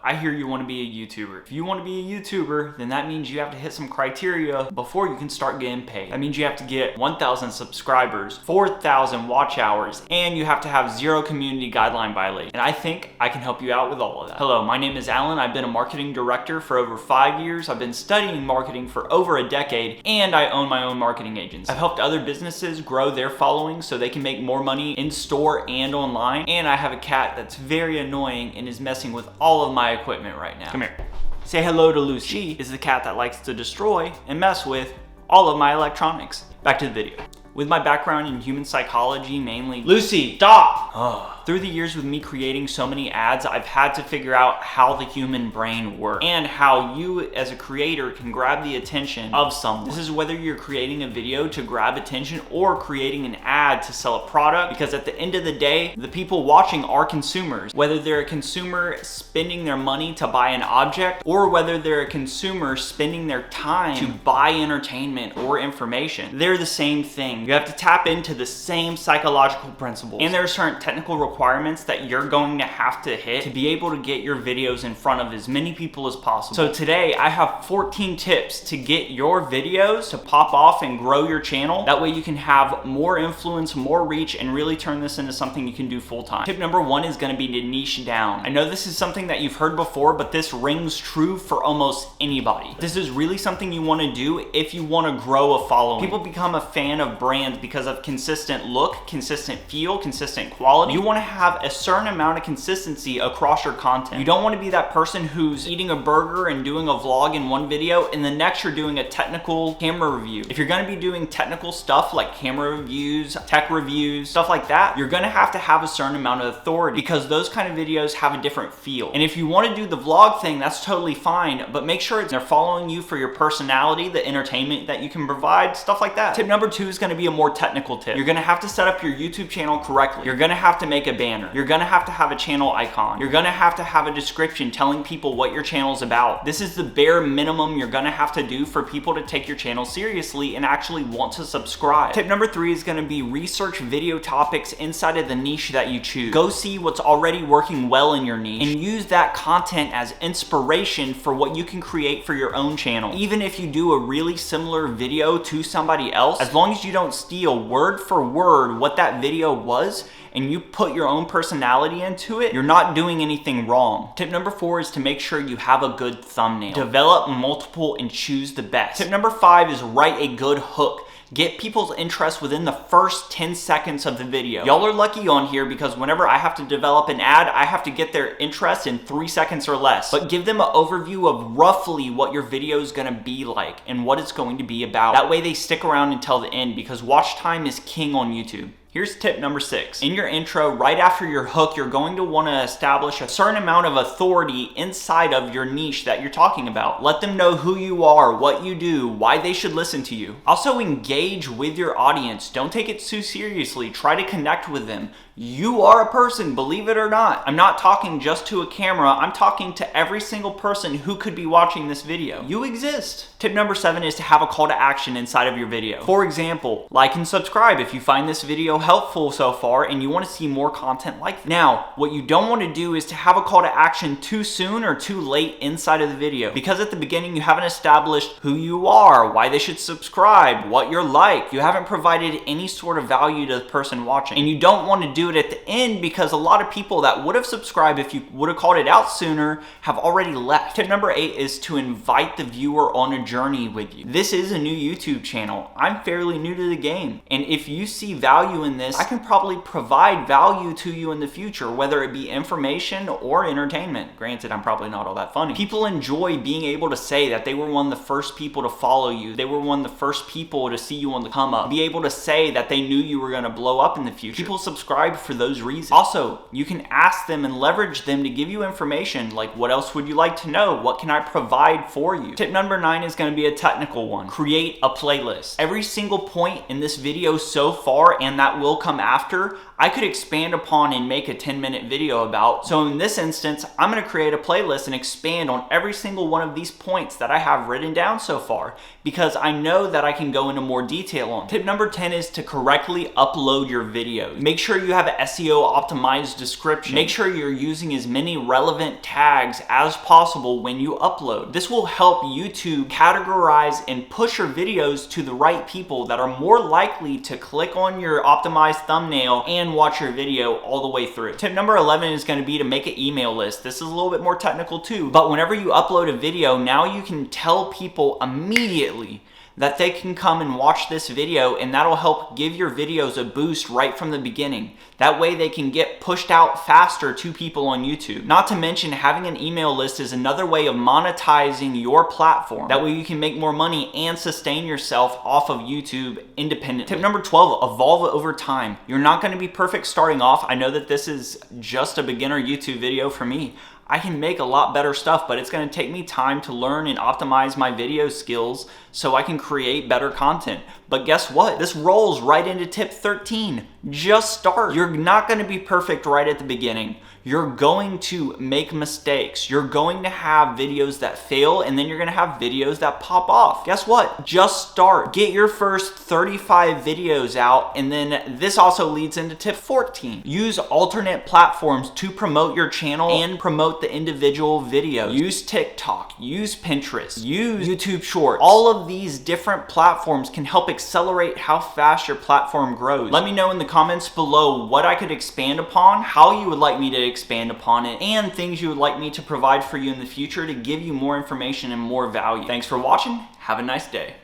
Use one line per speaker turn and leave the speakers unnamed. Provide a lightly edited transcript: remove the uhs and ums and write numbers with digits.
I hear you want to be a YouTuber. If you want to be a YouTuber, then that means you have to hit some criteria before you can start getting paid. That means you have to get 1,000 subscribers, 4,000 watch hours, and you have to have 0 community guideline violations. And I think I can help you out with all of that. Hello, my name is Alan. I've been a marketing director for over 5 years. I've been studying marketing for over a decade, and I own my own marketing agency. I've helped other businesses grow their following so they can make more money in store and online. And I have a cat that's very annoying and is messing with all of my equipment right now. Come here. Say hello to Lucy. She is the cat that likes to destroy and mess with all of my electronics. Back to the video. With my background in human psychology, mainly... Lucy, stop! Through the years with me creating so many ads, I've had to figure out how the human brain works and how you as a creator can grab the attention of someone. This is whether you're creating a video to grab attention or creating an ad to sell a product, because at the end of the day, the people watching are consumers. Whether they're a consumer spending their money to buy an object or whether they're a consumer spending their time to buy entertainment or information, they're the same thing. You have to tap into the same psychological principles, and there are certain technical requirements that you're going to have to hit to be able to get your videos in front of as many people as possible. So today I have 14 tips to get your videos to pop off and grow your channel. That way you can have more influence, more reach, and really turn this into something you can do full time. Tip number 1 is going to be to niche down. I know this is something that you've heard before, but this rings true for almost anybody. This is really something you want to do if you want to grow a following. People become a fan of brands because of consistent look, consistent feel, consistent quality. You want to have a certain amount of consistency across your content. You don't want to be that person who's eating a burger and doing a vlog in one video and the next you're doing a technical camera review. If you're going to be doing technical stuff like camera reviews, tech reviews, stuff like that, you're going to have a certain amount of authority because those kind of videos have a different feel. And if you want to do the vlog thing, that's totally fine, but make sure they're following you for your personality, the entertainment that you can provide, stuff like that. Tip number 2 is going to be a more technical tip. You're going to have to set up your YouTube channel correctly. You're going to have to make a banner. You're going to have a channel icon. You're going to have a description telling people what your channel is about. This is the bare minimum you're going to have to do for people to take your channel seriously and actually want to subscribe. Tip number 3 is going to be research video topics inside of the niche that you choose. Go see what's already working well in your niche and use that content as inspiration for what you can create for your own channel. Even if you do a really similar video to somebody else, as long as you don't steal word for word what that video was and you put your own personality into it, you're not doing anything wrong. Tip number 4 is to make sure you have a good thumbnail. Develop multiple and choose the best. Tip number 5 is write a good hook. Get people's interest within the first 10 seconds of the video. Y'all are lucky on here because whenever I have to develop an ad, I have to get their interest in 3 seconds or less. But give them an overview of roughly what your video is gonna be like and what it's going to be about. That way they stick around until the end because watch time is king on YouTube. Here's tip number 6. In your intro, right after your hook, you're going to want to establish a certain amount of authority inside of your niche that you're talking about. Let them know who you are, what you do, why they should listen to you. Also engage with your audience. Don't take it too seriously. Try to connect with them. You are a person, believe it or not. I'm not talking just to a camera. I'm talking to every single person who could be watching this video. You exist. Tip number 7 is to have a call to action inside of your video. For example, like and subscribe if you find this video helpful so far and you want to see more content like that. Now, what you don't want to do is to have a call to action too soon or too late inside of the video, because at the beginning you haven't established who you are, why they should subscribe, what you're like. You haven't provided any sort of value to the person watching, and you don't want to do it at the end because a lot of people that would have subscribed if you would have called it out sooner have already left. Tip number 8 is to invite the viewer on a journey with you. This is a new YouTube channel. I'm fairly new to the game, and if you see value in this, I can probably provide value to you in the future, whether it be information or entertainment. Granted, I'm probably not all that funny. People enjoy being able to say that they were one of the first people to follow you. They were one of the first people to see you on the come up. Be able to say that they knew you were going to blow up in the future. People subscribe for those reasons. Also, you can ask them and leverage them to give you information like, what else would you like to know? What can I provide for you? Tip number 9 is going to be a technical one. Create a playlist. Every single point in this video so far, and that will come after, I could expand upon and make a 10-minute video about. So in this instance, I'm going to create a playlist and expand on every single one of these points that I have written down so far, because I know that I can go into more detail on. Tip number 10 is to correctly upload your videos. Make sure you have an SEO optimized description. Make sure you're using as many relevant tags as possible when you upload. This will help YouTube categorize and push your videos to the right people that are more likely to click on your optimized thumbnail and watch your video all the way through. Tip number 11 is going to be to make an email list. This is a little bit more technical too, but whenever you upload a video, now you can tell people immediately that they can come and watch this video, and that'll help give your videos a boost right from the beginning. That way they can get pushed out faster to people on YouTube. Not to mention, having an email list is another way of monetizing your platform. That way you can make more money and sustain yourself off of YouTube independently. Tip number 12, evolve over time. You're not gonna be perfect starting off. I know that this is just a beginner YouTube video for me. I can make a lot better stuff, but it's gonna take me time to learn and optimize my video skills so I can create better content. But guess what? This rolls right into tip 13. Just start. You're not gonna be perfect right at the beginning. You're going to make mistakes. You're going to have videos that fail, and then you're gonna have videos that pop off. Guess what? Just start. Get your first 35 videos out, and then this also leads into tip 14. Use alternate platforms to promote your channel and promote the individual videos. Use TikTok, use Pinterest, use YouTube Shorts. All of these different platforms can help accelerate how fast your platform grows. Let me know in the comments below what I could expand upon, how you would like me to expand upon it, and things you would like me to provide for you in the future to give you more information and more value. Thanks for watching. Have a nice day.